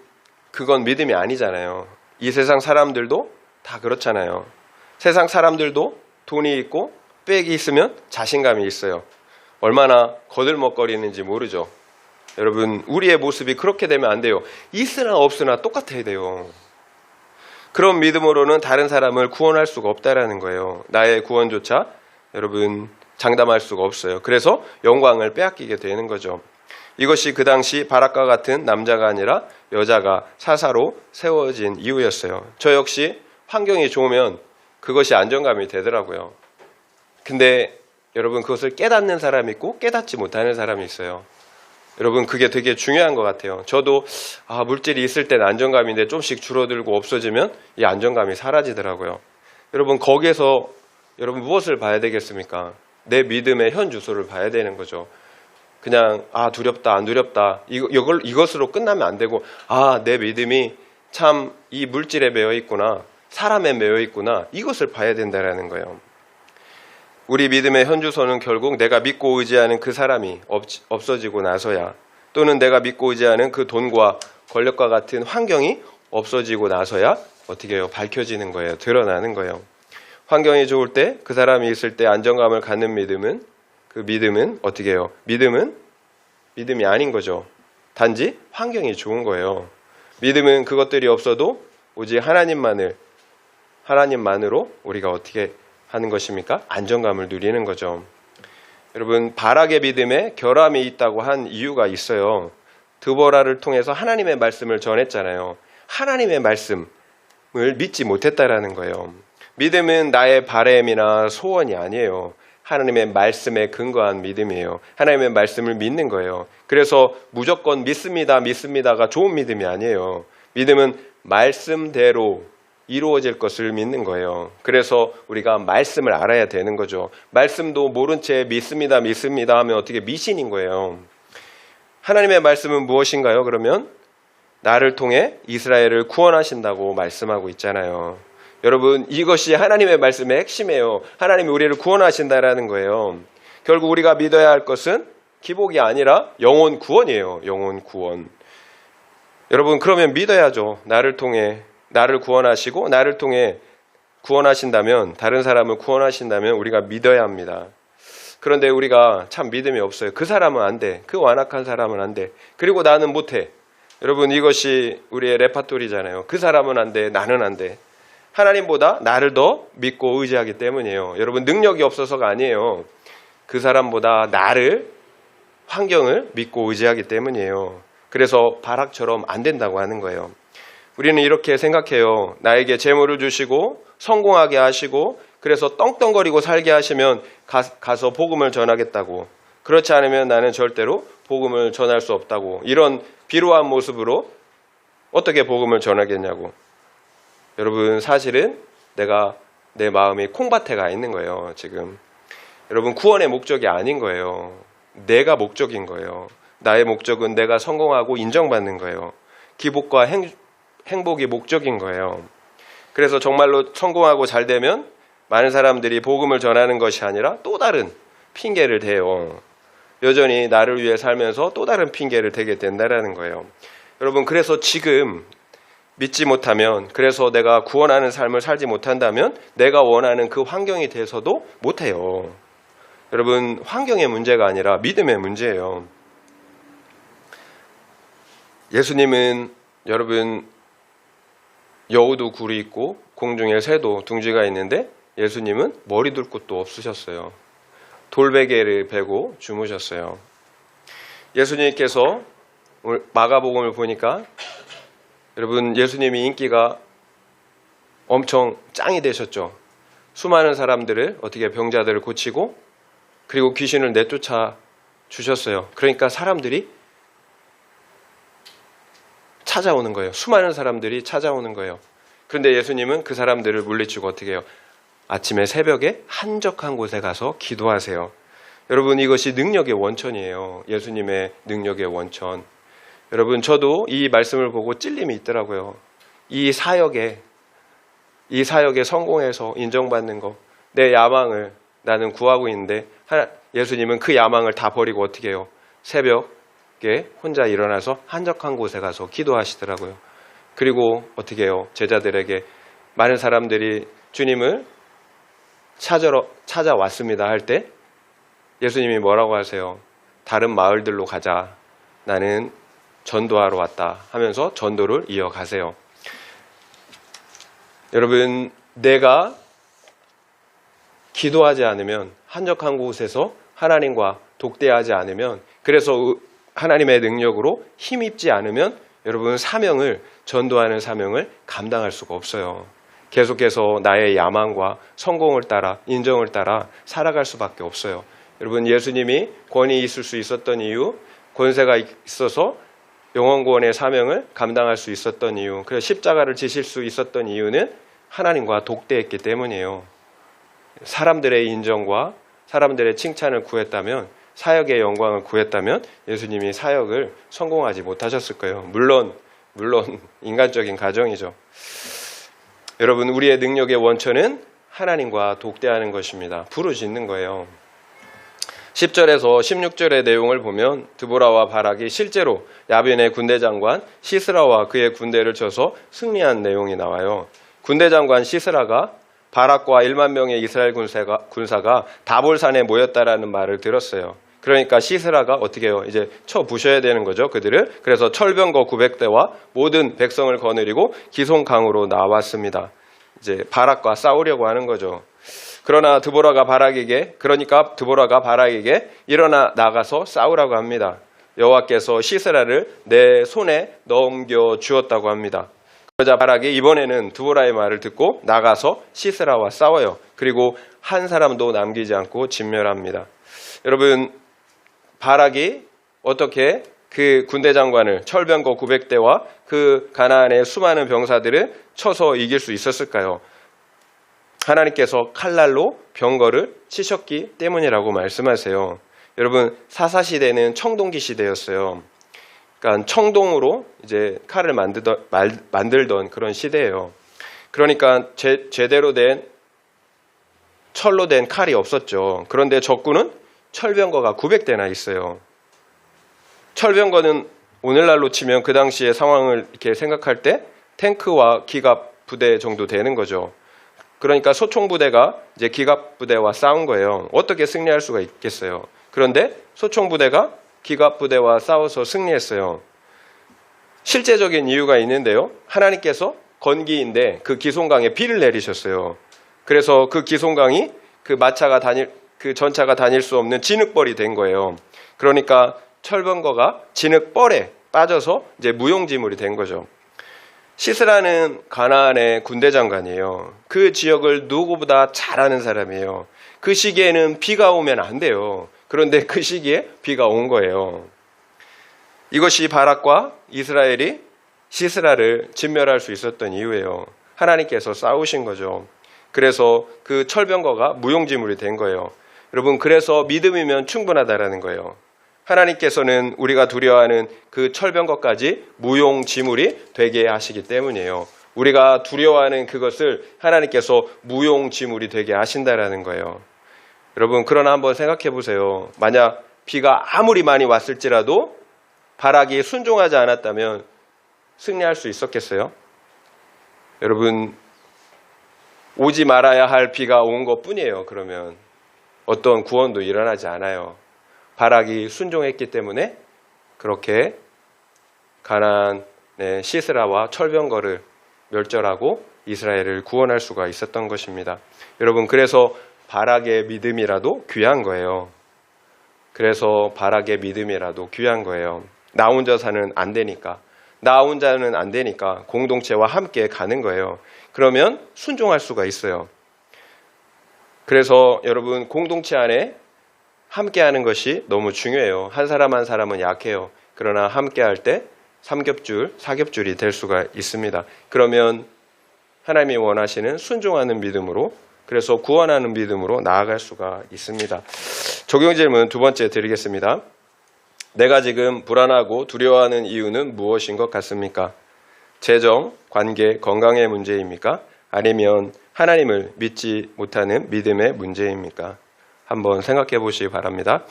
그건 믿음이 아니잖아요. 이 세상 사람들도 다 그렇잖아요. 세상 사람들도 돈이 있고 백이 있으면 자신감이 있어요. 얼마나 거들먹거리는지 모르죠. 여러분, 우리의 모습이 그렇게 되면 안 돼요. 있으나 없으나 똑같아야 돼요. 그런 믿음으로는 다른 사람을 구원할 수가 없다라는 거예요. 나의 구원조차 여러분 장담할 수가 없어요. 그래서 영광을 빼앗기게 되는 거죠. 이것이 그 당시 바락과 같은 남자가 아니라 여자가 사사로 세워진 이유였어요. 저 역시 환경이 좋으면 그것이 안정감이 되더라고요. 근데 여러분, 그것을 깨닫는 사람이 있고 깨닫지 못하는 사람이 있어요. 여러분, 그게 되게 중요한 것 같아요. 저도 물질이 있을 때는 안정감인데 좀씩 줄어들고 없어지면 이 안정감이 사라지더라고요. 여러분, 거기에서 여러분 무엇을 봐야 되겠습니까? 내 믿음의 현 주소를 봐야 되는 거죠. 그냥 두렵다 안 두렵다 이것으로 끝나면 안 되고, 내 믿음이 참 이 물질에 매여 있구나, 사람에 매여 있구나, 이것을 봐야 된다라는 거예요. 우리 믿음의 현주소는 결국 내가 믿고 의지하는 그 사람이 없어지고 나서야, 또는 내가 믿고 의지하는 그 돈과 권력과 같은 환경이 없어지고 나서야 어떻게 해요? 밝혀지는 거예요. 드러나는 거예요. 환경이 좋을 때, 그 사람이 있을 때 안정감을 갖는 믿음은, 그 믿음은 어떻게 해요? 믿음이 아닌 거죠. 단지 환경이 좋은 거예요. 믿음은 그것들이 없어도 오직 하나님만으로 우리가 어떻게 하는 것입니까? 안정감을 누리는 거죠. 여러분, 바락의 믿음에 결함이 있다고 한 이유가 있어요. 드보라를 통해서 하나님의 말씀을 전했잖아요. 하나님의 말씀을 믿지 못했다라는 거예요. 믿음은 나의 바램이나 소원이 아니에요. 하나님의 말씀에 근거한 믿음이에요. 하나님의 말씀을 믿는 거예요. 그래서 무조건 믿습니다가 좋은 믿음이 아니에요. 믿음은 말씀대로 이루어질 것을 믿는 거예요. 그래서 우리가 말씀을 알아야 되는 거죠. 말씀도 모른 채 믿습니다 하면 어떻게 미신인 거예요. 하나님의 말씀은 무엇인가요? 그러면 나를 통해 이스라엘을 구원하신다고 말씀하고 있잖아요. 여러분, 이것이 하나님의 말씀의 핵심이에요. 하나님이 우리를 구원하신다라는 거예요. 결국 우리가 믿어야 할 것은 기복이 아니라 영혼 구원이에요. 영혼 구원. 여러분, 그러면 믿어야죠. 나를 통해 나를 구원하시고 나를 통해 구원하신다면, 다른 사람을 구원하신다면 우리가 믿어야 합니다. 그런데 우리가 참 믿음이 없어요. 그 사람은 안 돼. 그 완악한 사람은 안 돼. 그리고 나는 못해. 여러분, 이것이 우리의 레파토리잖아요. 그 사람은 안 돼. 나는 안 돼. 하나님보다 나를 더 믿고 의지하기 때문이에요. 여러분, 능력이 없어서가 아니에요. 그 사람보다 환경을 믿고 의지하기 때문이에요. 그래서 바락처럼 안 된다고 하는 거예요. 우리는 이렇게 생각해요. 나에게 재물을 주시고 성공하게 하시고 그래서 떵떵거리고 살게 하시면 가서 복음을 전하겠다고. 그렇지 않으면 나는 절대로 복음을 전할 수 없다고. 이런 비루한 모습으로 어떻게 복음을 전하겠냐고. 여러분, 사실은 내 마음이 콩밭에 가 있는 거예요. 지금 여러분, 구원의 목적이 아닌 거예요. 내가 목적인 거예요. 나의 목적은 내가 성공하고 인정받는 거예요. 기복과 행복이 목적인 거예요. 그래서 정말로 성공하고 잘 되면 많은 사람들이 복음을 전하는 것이 아니라 또 다른 핑계를 대요. 여전히 나를 위해 살면서 또 다른 핑계를 대게 된다라는 거예요. 여러분, 그래서 지금 믿지 못하면, 그래서 내가 구원하는 삶을 살지 못한다면 내가 원하는 그 환경이 돼서도 못해요. 여러분, 환경의 문제가 아니라 믿음의 문제예요. 예수님은 여러분 여우도 굴이 있고 공중에 새도 둥지가 있는데 예수님은 머리 둘 곳도 없으셨어요. 돌베개를 베고 주무셨어요. 예수님께서 오늘 마가복음을 보니까 여러분 예수님이 인기가 엄청 짱이 되셨죠. 수많은 사람들을 어떻게 병자들을 고치고 그리고 귀신을 내쫓아 주셨어요. 그러니까 사람들이 찾아오는 거예요. 수많은 사람들이 찾아오는 거예요. 그런데 예수님은 그 사람들을 물리치고 어떻게 해요? 아침에 새벽에 한적한 곳에 가서 기도하세요. 여러분, 이것이 능력의 원천이에요. 예수님의 능력의 원천. 여러분, 저도 이 말씀을 보고 찔림이 있더라고요. 이 사역에 성공해서 인정받는 거, 내 야망을 나는 구하고 있는데 예수님은 그 야망을 다 버리고 어떻게 해요? 새벽에 혼자 일어나서 한적한 곳에 가서 기도하시더라고요. 그리고 어떻게 해요? 제자들에게 많은 사람들이 주님을 찾아왔습니다 할 때 예수님이 뭐라고 하세요? 다른 마을들로 가자. 나는 전도하러 왔다 하면서 전도를 이어가세요. 여러분, 내가 기도하지 않으면, 한적한 곳에서 하나님과 독대하지 않으면, 그래서 하나님의 능력으로 힘입지 않으면 여러분 전도하는 사명을 감당할 수가 없어요. 계속해서 나의 야망과 성공을 따라, 인정을 따라 살아갈 수밖에 없어요. 여러분, 예수님이 권위 있을 수 있었던 이유, 권세가 있어서 영원구원의 사명을 감당할 수 있었던 이유, 그래서 십자가를 지실 수 있었던 이유는 하나님과 독대했기 때문이에요. 사람들의 인정과 사람들의 칭찬을 구했다면, 사역의 영광을 구했다면 예수님이 사역을 성공하지 못하셨을 거예요. 물론 인간적인 가정이죠. 여러분, 우리의 능력의 원천은 하나님과 독대하는 것입니다. 부르짖는 거예요. 10절에서 16절의 내용을 보면 드보라와 바락이 실제로 야빈의 군대장관 시스라와 그의 군대를 쳐서 승리한 내용이 나와요. 군대장관 시스라가 바락과 1만 명의 이스라엘 군사가 다볼산에 모였다라는 말을 들었어요. 그러니까 시스라가 어떻게 해요? 이제 쳐 부셔야 되는 거죠, 그들을. 그래서 철병거 900대와 모든 백성을 거느리고 기송강으로 나왔습니다. 이제 바락과 싸우려고 하는 거죠. 그러나 드보라가 바락에게 일어나 나가서 싸우라고 합니다. 여호와께서 시스라를 내 손에 넘겨 주었다고 합니다. 그러자 바락이 이번에는 드보라의 말을 듣고 나가서 시스라와 싸워요. 그리고 한 사람도 남기지 않고 진멸합니다. 여러분, 바락이 어떻게 그 군대 장관을, 철병거 900대와 그 가나안의 수많은 병사들을 쳐서 이길 수 있었을까요? 하나님께서 칼날로 병거를 치셨기 때문이라고 말씀하세요. 여러분, 사사시대는 청동기 시대였어요. 그러니까 청동으로 이제 칼을 만들던 그런 시대예요. 그러니까 제대로 된 철로 된 칼이 없었죠. 그런데 적군은 철병거가 900대나 있어요. 철병거는 오늘날로 치면 그 당시의 상황을 이렇게 생각할 때 탱크와 기갑 부대 정도 되는 거죠. 그러니까 소총부대가 이제 기갑부대와 싸운 거예요. 어떻게 승리할 수가 있겠어요? 그런데 소총부대가 기갑부대와 싸워서 승리했어요. 실제적인 이유가 있는데요. 하나님께서 건기인데 그 기송강에 비를 내리셨어요. 그래서 그 기송강이 그 전차가 다닐 수 없는 진흙벌이 된 거예요. 그러니까 철병거가 진흙벌에 빠져서 이제 무용지물이 된 거죠. 시스라는 가나안의 군대 장관이에요. 그 지역을 누구보다 잘 아는 사람이에요. 그 시기에는 비가 오면 안 돼요. 그런데 그 시기에 비가 온 거예요. 이것이 바락과 이스라엘이 시스라를 진멸할 수 있었던 이유예요. 하나님께서 싸우신 거죠. 그래서 그 철병거가 무용지물이 된 거예요. 여러분, 그래서 믿음이면 충분하다라는 거예요. 하나님께서는 우리가 두려워하는 그 철병거까지 무용지물이 되게 하시기 때문이에요. 우리가 두려워하는 그것을 하나님께서 무용지물이 되게 하신다라는 거예요. 여러분, 그러나 한번 생각해 보세요. 만약 비가 아무리 많이 왔을지라도 바락이 순종하지 않았다면 승리할 수 있었겠어요? 여러분, 오지 말아야 할 비가 온 것뿐이에요. 그러면 어떤 구원도 일어나지 않아요. 바락이 순종했기 때문에 그렇게 가나안의 시스라와 철병거를 멸절하고 이스라엘을 구원할 수가 있었던 것입니다. 여러분, 그래서 바락의 믿음이라도 귀한 거예요. 그래서 바락의 믿음이라도 귀한 거예요. 나 혼자서는 안 되니까. 나 혼자는 안 되니까 공동체와 함께 가는 거예요. 그러면 순종할 수가 있어요. 그래서 여러분, 공동체 안에 함께 하는 것이 너무 중요해요. 한 사람 한 사람은 약해요. 그러나 함께 할 때 3겹줄, 4겹줄이 될 수가 있습니다. 그러면 하나님이 원하시는 순종하는 믿음으로, 그래서 구원하는 믿음으로 나아갈 수가 있습니다. 적용 질문 두 번째 드리겠습니다. 내가 지금 불안하고 두려워하는 이유는 무엇인 것 같습니까? 재정, 관계, 건강의 문제입니까? 아니면 하나님을 믿지 못하는 믿음의 문제입니까? 한번 생각해 보시기 바랍니다.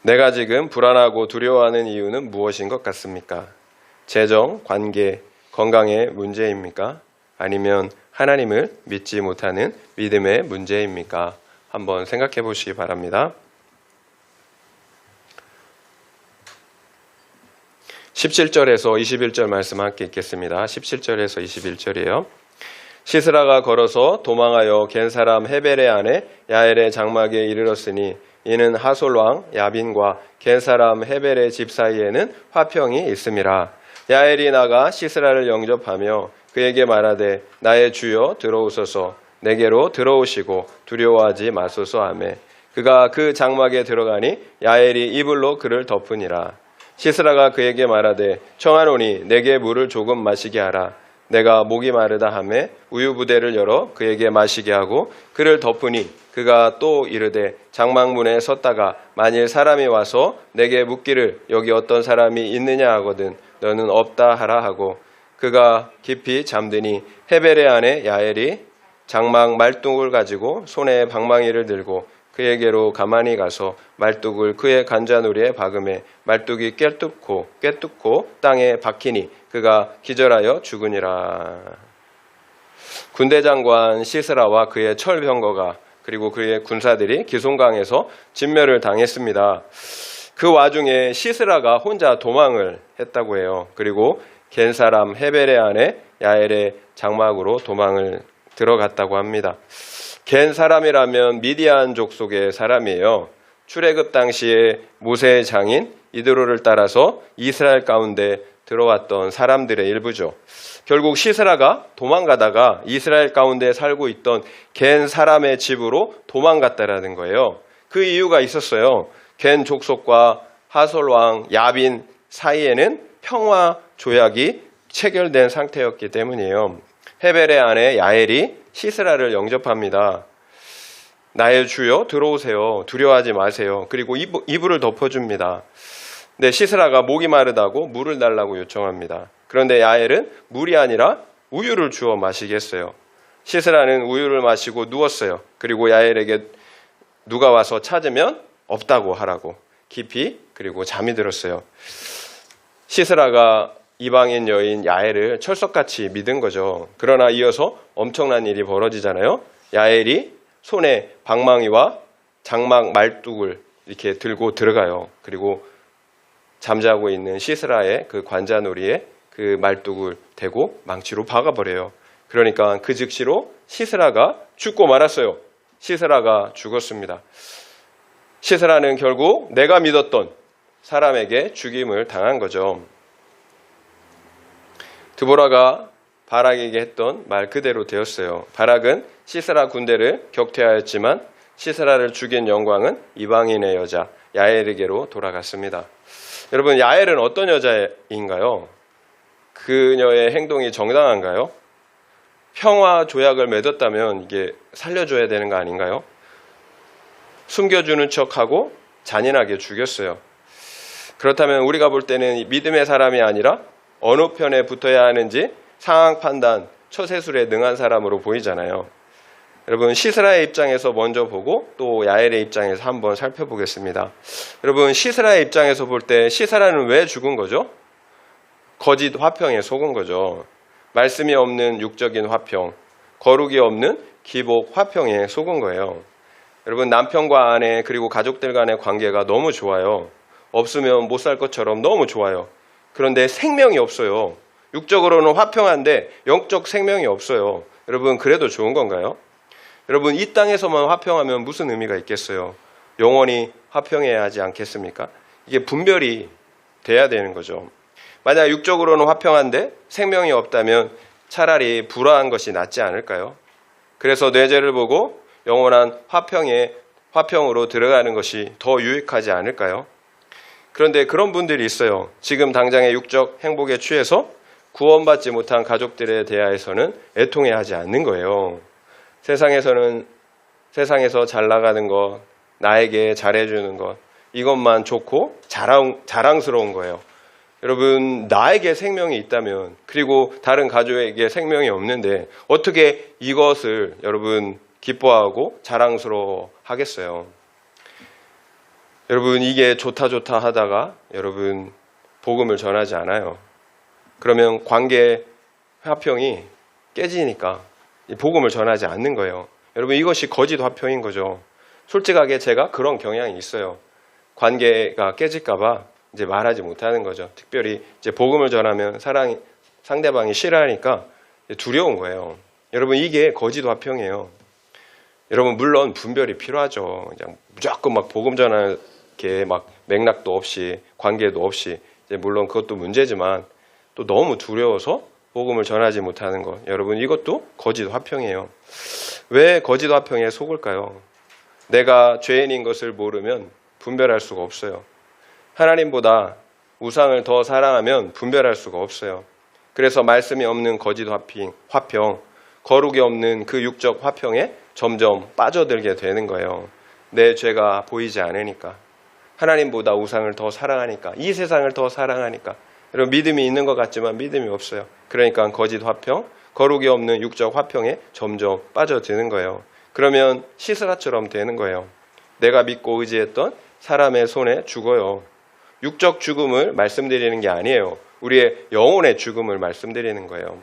내가 지금 불안하고 두려워하는 이유는 무엇인 것 같습니까? 재정, 관계, 건강의 문제입니까? 아니면 하나님을 믿지 못하는 믿음의 문제입니까? 한번 생각해 보시기 바랍니다. 17절에서 21절 말씀 함께 읽겠습니다. 17절에서 21절이에요. 시스라가 걸어서 도망하여 겐 사람 헤벨의 아내 야엘의 장막에 이르렀으니 이는 하솔 왕 야빈과 겐 사람 헤벨의 집 사이에는 화평이 있음이라. 야엘이 나가 시스라를 영접하며 그에게 말하되 나의 주여 들어오소서, 내게로 들어오시고 두려워하지 마소서 하매 그가 그 장막에 들어가니 야엘이 이불로 그를 덮으니라. 시스라가 그에게 말하되 청하노니 내게 물을 조금 마시게 하라. 내가 목이 마르다 하매 우유 부대를 열어 그에게 마시게 하고 그를 덮으니 그가 또 이르되 장막문에 섰다가 만일 사람이 와서 내게 묻기를 여기 어떤 사람이 있느냐 하거든 너는 없다 하라 하고 그가 깊이 잠드니 헤벨의 아내 야엘이 장막 말뚝을 가지고 손에 방망이를 들고 그에게로 가만히 가서 말뚝을 그의 관자놀이에 박음에 말뚝이 꿰뚫고 땅에 박히니 그가 기절하여 죽으니라. 군대 장관 시스라와 그의 철병거가 그리고 그의 군사들이 기송강에서 진멸을 당했습니다. 그 와중에 시스라가 혼자 도망을 했다고 해요. 그리고 겐 사람 헤벨의 아내 야엘의 장막으로 도망을 들어갔다고 합니다. 겐 사람이라면 미디안 족속의 사람이에요. 출애굽 당시에 모세의 장인 이드로를 따라서 이스라엘 가운데 들어왔던 사람들의 일부죠. 결국 시스라가 도망가다가 이스라엘 가운데 살고 있던 겐 사람의 집으로 도망갔다라는 거예요. 그 이유가 있었어요. 겐 족속과 하솔 왕 야빈 사이에는 평화 조약이 체결된 상태였기 때문이에요. 헤벨의 아내 야엘이 시스라를 영접합니다. 나의 주여 들어오세요. 두려워하지 마세요. 그리고 이불을 덮어줍니다. 네, 시스라가 목이 마르다고 물을 달라고 요청합니다. 그런데 야엘은 물이 아니라 우유를 주어 마시게 했어요. 시스라는 우유를 마시고 누웠어요. 그리고 야엘에게 누가 와서 찾으면 없다고 하라고 깊이 그리고 잠이 들었어요. 시스라가 이방인 여인 야엘을 철석같이 믿은 거죠. 그러나 이어서 엄청난 일이 벌어지잖아요. 야엘이 손에 방망이와 장막 말뚝을 이렇게 들고 들어가요. 그리고 잠자고 있는 시스라의 그 관자놀이에 그 말뚝을 대고 망치로 박아버려요. 그러니까 그 즉시로 시스라가 죽고 말았어요. 시스라가 죽었습니다. 시스라는 결국 내가 믿었던 사람에게 죽임을 당한 거죠. 드보라가 바락에게 했던 말 그대로 되었어요. 바락은 시스라 군대를 격퇴하였지만 시스라를 죽인 영광은 이방인의 여자 야엘에게로 돌아갔습니다. 여러분, 야엘은 어떤 여자인가요? 그녀의 행동이 정당한가요? 평화 조약을 맺었다면 이게 살려줘야 되는 거 아닌가요? 숨겨주는 척하고 잔인하게 죽였어요. 그렇다면 우리가 볼 때는 믿음의 사람이 아니라 어느 편에 붙어야 하는지 상황 판단, 처세술에 능한 사람으로 보이잖아요. 여러분, 시스라의 입장에서 먼저 보고 또 야엘의 입장에서 한번 살펴보겠습니다. 여러분, 시스라의 입장에서 볼 때 시스라는 왜 죽은 거죠? 거짓 화평에 속은 거죠. 말씀이 없는 육적인 화평, 거룩이 없는 기복 화평에 속은 거예요. 여러분, 남편과 아내 그리고 가족들 간의 관계가 너무 좋아요. 없으면 못 살 것처럼 너무 좋아요. 그런데 생명이 없어요. 육적으로는 화평한데 영적 생명이 없어요. 여러분, 그래도 좋은 건가요? 여러분, 이 땅에서만 화평하면 무슨 의미가 있겠어요? 영원히 화평해야 하지 않겠습니까? 이게 분별이 돼야 되는 거죠. 만약 육적으로는 화평한데 생명이 없다면 차라리 불화한 것이 낫지 않을까요? 그래서 뇌죄를 보고 영원한 화평으로 들어가는 것이 더 유익하지 않을까요? 그런데 그런 분들이 있어요. 지금 당장의 육적 행복에 취해서 구원받지 못한 가족들에 대하여서는 애통해하지 않는 거예요. 세상에서 잘 나가는 것, 나에게 잘해주는 것, 이것만 좋고 자랑스러운 거예요. 여러분, 나에게 생명이 있다면, 그리고 다른 가족에게 생명이 없는데 어떻게 이것을 여러분 기뻐하고 자랑스러워 하겠어요? 여러분, 이게 좋다 하다가 여러분 복음을 전하지 않아요. 그러면 관계 화평이 깨지니까 복음을 전하지 않는 거예요. 여러분, 이것이 거짓 화평인 거죠. 솔직하게 제가 그런 경향이 있어요. 관계가 깨질까봐 이제 말하지 못하는 거죠. 특별히 이제 복음을 전하면 상대방이 싫어하니까 두려운 거예요. 여러분, 이게 거짓 화평이에요. 여러분, 물론 분별이 필요하죠. 그냥 무조건 막 복음 전하는 게 막 맥락도 없이 관계도 없이 이제 물론 그것도 문제지만 또 너무 두려워서 복음을 전하지 못하는 것. 여러분, 이것도 거짓 화평이에요. 왜 거짓 화평에 속을까요? 내가 죄인인 것을 모르면 분별할 수가 없어요. 하나님보다 우상을 더 사랑하면 분별할 수가 없어요. 그래서 말씀이 없는 거짓 화평, 거룩이 없는 그 육적 화평에 점점 빠져들게 되는 거예요. 내 죄가 보이지 않으니까. 하나님보다 우상을 더 사랑하니까. 이 세상을 더 사랑하니까. 여러분, 믿음이 있는 것 같지만 믿음이 없어요. 그러니까 거짓 화평, 거룩이 없는 육적 화평에 점점 빠져드는 거예요. 그러면 시스라처럼 되는 거예요. 내가 믿고 의지했던 사람의 손에 죽어요. 육적 죽음을 말씀드리는 게 아니에요. 우리의 영혼의 죽음을 말씀드리는 거예요.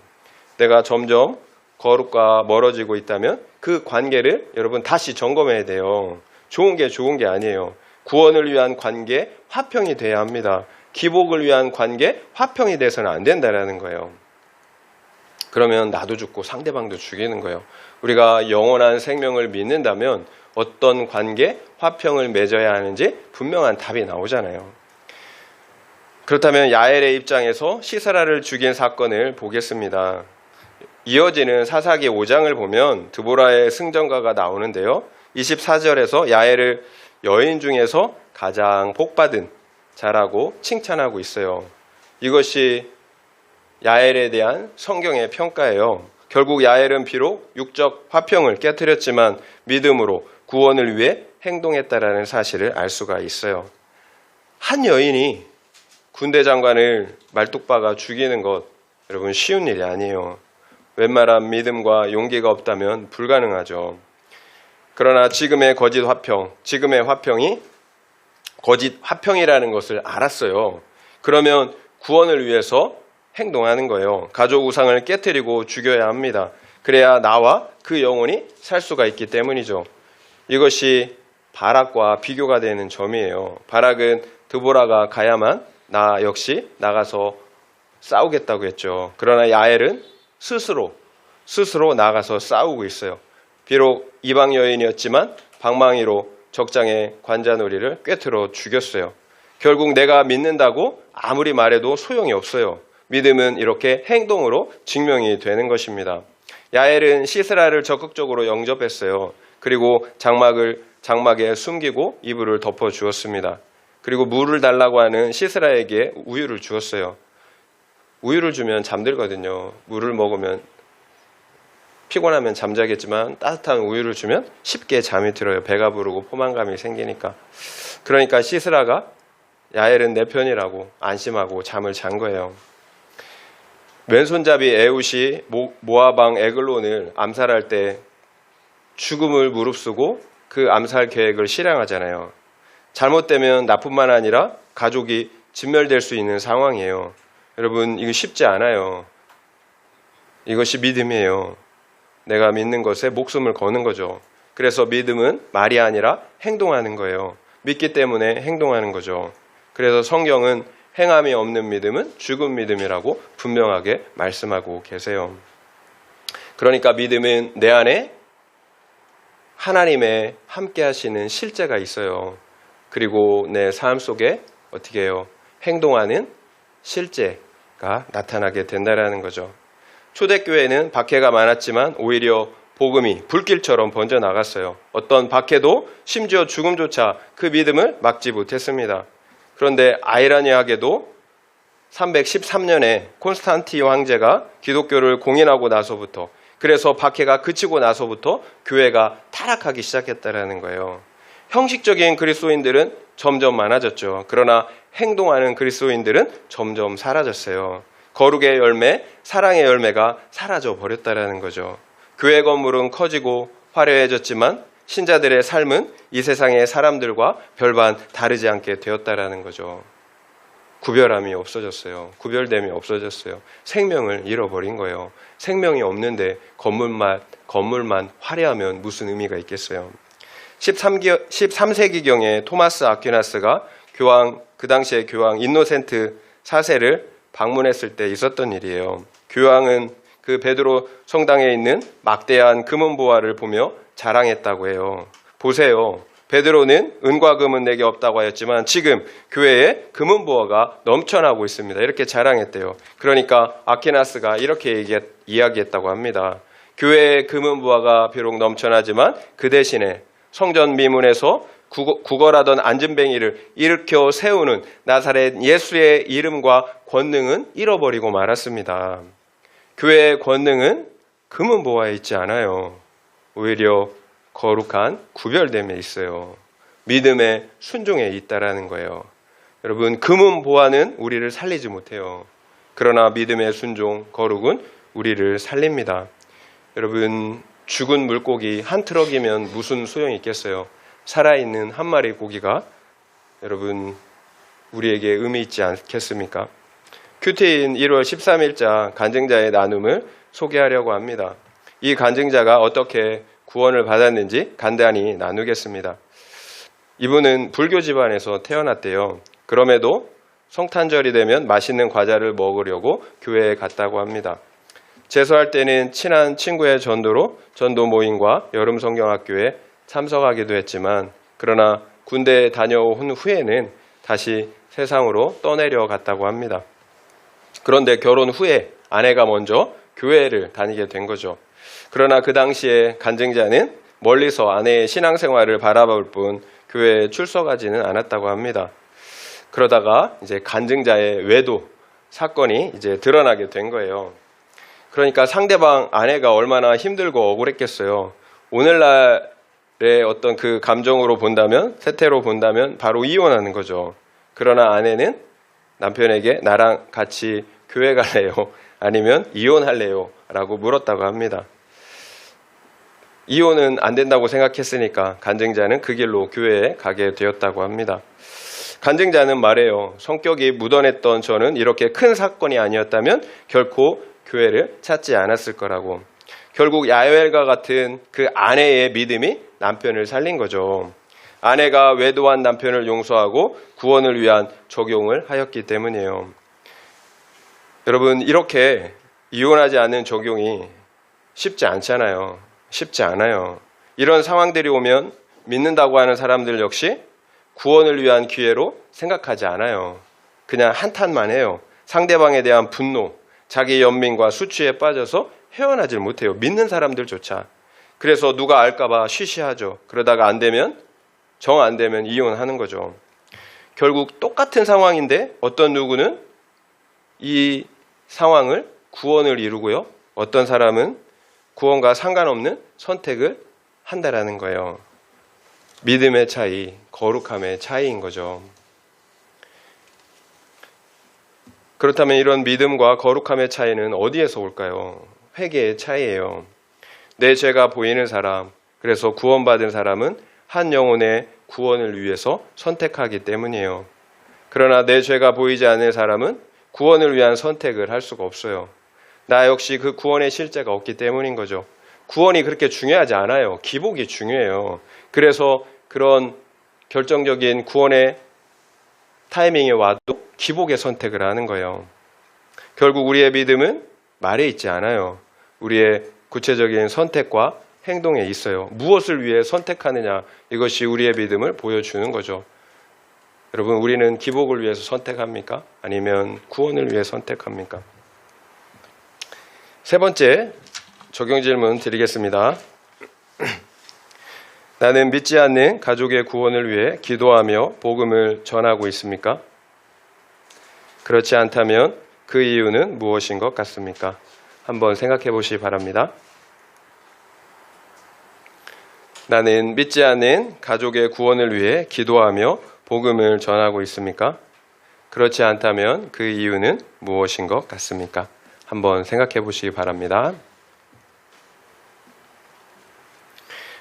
내가 점점 거룩과 멀어지고 있다면 그 관계를 여러분 다시 점검해야 돼요. 좋은 게 아니에요. 구원을 위한 관계, 화평이 돼야 합니다. 기복을 위한 관계, 화평이 돼서는 안 된다라는 거예요. 그러면 나도 죽고 상대방도 죽이는 거예요. 우리가 영원한 생명을 믿는다면 어떤 관계, 화평을 맺어야 하는지 분명한 답이 나오잖아요. 그렇다면 야엘의 입장에서 시스라를 죽인 사건을 보겠습니다. 이어지는 사사기 5장을 보면 드보라의 승전가가 나오는데요. 24절에서 야엘을 여인 중에서 가장 복받은 자라고 칭찬하고 있어요. 이것이 야엘에 대한 성경의 평가예요. 결국 야엘은 비록 육적 화평을 깨뜨렸지만 믿음으로 구원을 위해 행동했다라는 사실을 알 수가 있어요. 한 여인이 군대 장관을 말뚝박아 죽이는 것, 여러분 쉬운 일이 아니에요. 웬만한 믿음과 용기가 없다면 불가능하죠. 그러나 지금의 화평이 거짓 화평이라는 것을 알았어요. 그러면 구원을 위해서 행동하는 거예요. 가족 우상을 깨뜨리고 죽여야 합니다. 그래야 나와 그 영혼이 살 수가 있기 때문이죠. 이것이 바락과 비교가 되는 점이에요. 바락은 드보라가 가야만 나 역시 나가서 싸우겠다고 했죠. 그러나 야엘은 스스로 나가서 싸우고 있어요. 비록 이방 여인이었지만 방망이로 적장의 관자놀이를 꿰뚫어 죽였어요. 결국 내가 믿는다고 아무리 말해도 소용이 없어요. 믿음은 이렇게 행동으로 증명이 되는 것입니다. 야엘은 시스라를 적극적으로 영접했어요. 그리고 장막에 숨기고 이불을 덮어 주었습니다. 그리고 물을 달라고 하는 시스라에게 우유를 주었어요. 우유를 주면 잠들거든요. 물을 먹으면 피곤하면 잠자겠지만 따뜻한 우유를 주면 쉽게 잠이 들어요. 배가 부르고 포만감이 생기니까. 그러니까 시스라가 야엘은 내 편이라고 안심하고 잠을 잔 거예요. 왼손잡이 에훗이 모압 왕 에글론을 암살할 때 죽음을 무릅쓰고 그 암살 계획을 실행하잖아요. 잘못되면 나뿐만 아니라 가족이 진멸될 수 있는 상황이에요. 여러분, 이거 쉽지 않아요. 이것이 믿음이에요. 내가 믿는 것에 목숨을 거는 거죠. 그래서 믿음은 말이 아니라 행동하는 거예요. 믿기 때문에 행동하는 거죠. 그래서 성경은 행함이 없는 믿음은 죽은 믿음이라고 분명하게 말씀하고 계세요. 그러니까 믿음은 내 안에 하나님의 함께 하시는 실제가 있어요. 그리고 내 삶 속에 어떻게 해요? 행동하는 실제가 나타나게 된다는 거죠. 초대교회는 박해가 많았지만 오히려 복음이 불길처럼 번져나갔어요. 어떤 박해도 심지어 죽음조차 그 믿음을 막지 못했습니다. 그런데 아이러니하게도 313년에 콘스탄티 황제가 기독교를 공인하고 나서부터, 그래서 박해가 그치고 나서부터 교회가 타락하기 시작했다는 거예요. 형식적인 그리스도인들은 점점 많아졌죠. 그러나 행동하는 그리스도인들은 점점 사라졌어요. 거룩의 열매, 사랑의 열매가 사라져 버렸다는 거죠. 교회 건물은 커지고 화려해졌지만 신자들의 삶은 이 세상의 사람들과 별반 다르지 않게 되었다는 거죠. 구별함이 없어졌어요. 구별됨이 없어졌어요. 생명을 잃어버린 거예요. 생명이 없는데 건물만 화려하면 무슨 의미가 있겠어요. 13세기경에 토마스 아퀴나스가 그 당시에 교황 인노센트 4세를 방문했을 때 있었던 일이에요. 교황은 그 베드로 성당에 있는 막대한 금은보화를 보며 자랑했다고 해요. 보세요. 베드로는 은과 금은 내게 없다고 하였지만 지금 교회에 금은보화가 넘쳐나고 있습니다. 이렇게 자랑했대요. 그러니까 아퀴나스가 이렇게 이야기했다고 합니다. 교회에 금은보화가 비록 넘쳐나지만 그 대신에 성전 미문에서 구걸하던 안진뱅이를 일으켜 세우는 나사렛 예수의 이름과 권능은 잃어버리고 말았습니다. 교회의 권능은 금은보화에 있지 않아요. 오히려 거룩한 구별됨에 있어요. 믿음의 순종에 있다라는 거예요. 여러분, 금은보화는 우리를 살리지 못해요. 그러나 믿음의 순종, 거룩은 우리를 살립니다. 여러분, 죽은 물고기 한 트럭이면 무슨 소용이 있겠어요? 살아있는 한 마리 고기가 여러분 우리에게 의미 있지 않겠습니까? 큐티인 1월 13일자 간증자의 나눔을 소개하려고 합니다. 이 간증자가 어떻게 구원을 받았는지 간단히 나누겠습니다. 이분은 불교 집안에서 태어났대요. 그럼에도 성탄절이 되면 맛있는 과자를 먹으려고 교회에 갔다고 합니다. 재수할 때는 친한 친구의 전도로 전도 모임과 여름 성경학교에 참석하기도 했지만, 그러나 군대에 다녀온 후에는 다시 세상으로 떠내려 갔다고 합니다. 그런데 결혼 후에 아내가 먼저 교회를 다니게 된 거죠. 그러나 그 당시에 간증자는 멀리서 아내의 신앙생활을 바라볼 뿐 교회에 출석하지는 않았다고 합니다. 그러다가 이제 간증자의 외도 사건이 이제 드러나게 된 거예요. 그러니까 상대방 아내가 얼마나 힘들고 억울했겠어요. 오늘날의 어떤 그 감정으로 본다면, 세태로 본다면 바로 이혼하는 거죠. 그러나 아내는 남편에게 나랑 같이 교회 갈래요? 아니면 이혼할래요? 라고 물었다고 합니다. 이혼은 안 된다고 생각했으니까 간증자는 그 길로 교회에 가게 되었다고 합니다. 간증자는 말해요. 성격이 무던했던 저는 이렇게 큰 사건이 아니었다면 결코 교회를 찾지 않았을 거라고. 결국 야엘과 같은 그 아내의 믿음이 남편을 살린 거죠. 아내가 외도한 남편을 용서하고 구원을 위한 적용을 하였기 때문이에요. 여러분, 이렇게 이혼하지 않는 적용이 쉽지 않잖아요. 쉽지 않아요. 이런 상황들이 오면 믿는다고 하는 사람들 역시 구원을 위한 기회로 생각하지 않아요. 그냥 한탄만 해요. 상대방에 대한 분노, 자기 연민과 수치에 빠져서 헤어나질 못해요. 믿는 사람들조차. 그래서 누가 알까봐 쉬쉬하죠. 그러다가 정 안 되면 이혼하는 거죠. 결국 똑같은 상황인데 어떤 누구는 이 상황을 구원을 이루고요. 어떤 사람은 구원과 상관없는 선택을 한다라는 거예요. 믿음의 차이, 거룩함의 차이인 거죠. 그렇다면 이런 믿음과 거룩함의 차이는 어디에서 올까요? 회개의 차이예요. 내 죄가 보이는 사람, 그래서 구원받은 사람은 한 영혼의 구원을 위해서 선택하기 때문이에요. 그러나 내 죄가 보이지 않는 사람은 구원을 위한 선택을 할 수가 없어요. 나 역시 그 구원의 실제가 없기 때문인 거죠. 구원이 그렇게 중요하지 않아요. 기복이 중요해요. 그래서 그런 결정적인 구원의 타이밍에 와도 기복의 선택을 하는 거예요. 결국 우리의 믿음은 말에 있지 않아요. 우리의 구체적인 선택과 행동에 있어요. 무엇을 위해 선택하느냐, 이것이 우리의 믿음을 보여주는 거죠. 여러분, 우리는 기복을 위해서 선택합니까? 아니면 구원을 위해 선택합니까? 세 번째 적용 질문 드리겠습니다. 나는 믿지 않는 가족의 구원을 위해 기도하며 복음을 전하고 있습니까? 그렇지 않다면 그 이유는 무엇인 것 같습니까? 한번 생각해 보시기 바랍니다. 나는 믿지 않는 가족의 구원을 위해 기도하며 복음을 전하고 있습니까? 그렇지 않다면 그 이유는 무엇인 것 같습니까? 한번 생각해 보시기 바랍니다.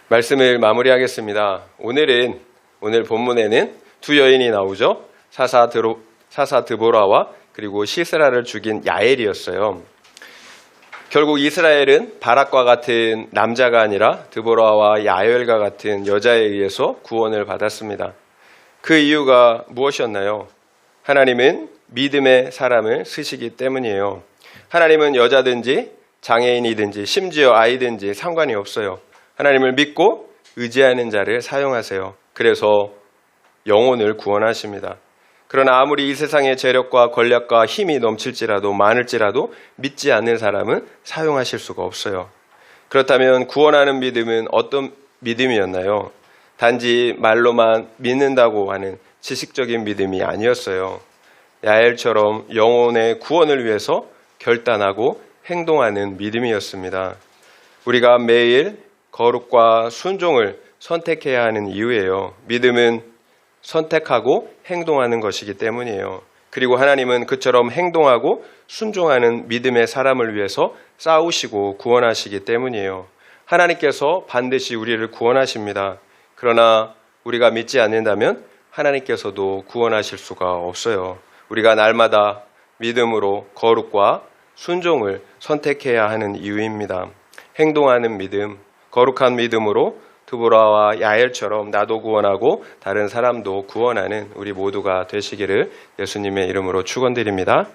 말씀을 마무리하겠습니다. 오늘 본문에는 두 여인이 나오죠. 사사 드보라와 그리고 시스라를 죽인 야엘이었어요. 결국 이스라엘은 바락과 같은 남자가 아니라 드보라와 야엘과 같은 여자에 의해서 구원을 받았습니다. 그 이유가 무엇이었나요? 하나님은 믿음의 사람을 쓰시기 때문이에요. 하나님은 여자든지 장애인이든지 심지어 아이든지 상관이 없어요. 하나님을 믿고 의지하는 자를 사용하세요. 그래서 영혼을 구원하십니다. 그러나 아무리 이 세상의 재력과 권력과 힘이 넘칠지라도 많을지라도 믿지 않는 사람은 사용하실 수가 없어요. 그렇다면 구원하는 믿음은 어떤 믿음이었나요? 단지 말로만 믿는다고 하는 지식적인 믿음이 아니었어요. 야엘처럼 영혼의 구원을 위해서 결단하고 행동하는 믿음이었습니다. 우리가 매일 거룩과 순종을 선택해야 하는 이유예요. 믿음은 선택하고 행동하는 것이기 때문이에요. 그리고 하나님은 그처럼 행동하고 순종하는 믿음의 사람을 위해서 싸우시고 구원하시기 때문이에요. 하나님께서 반드시 우리를 구원하십니다. 그러나 우리가 믿지 않는다면 하나님께서도 구원하실 수가 없어요. 우리가 날마다 믿음으로 거룩과 순종을 선택해야 하는 이유입니다. 행동하는 믿음, 거룩한 믿음으로 드보라와 야엘처럼 나도 구원하고 다른 사람도 구원하는 우리 모두가 되시기를 예수님의 이름으로 축원드립니다.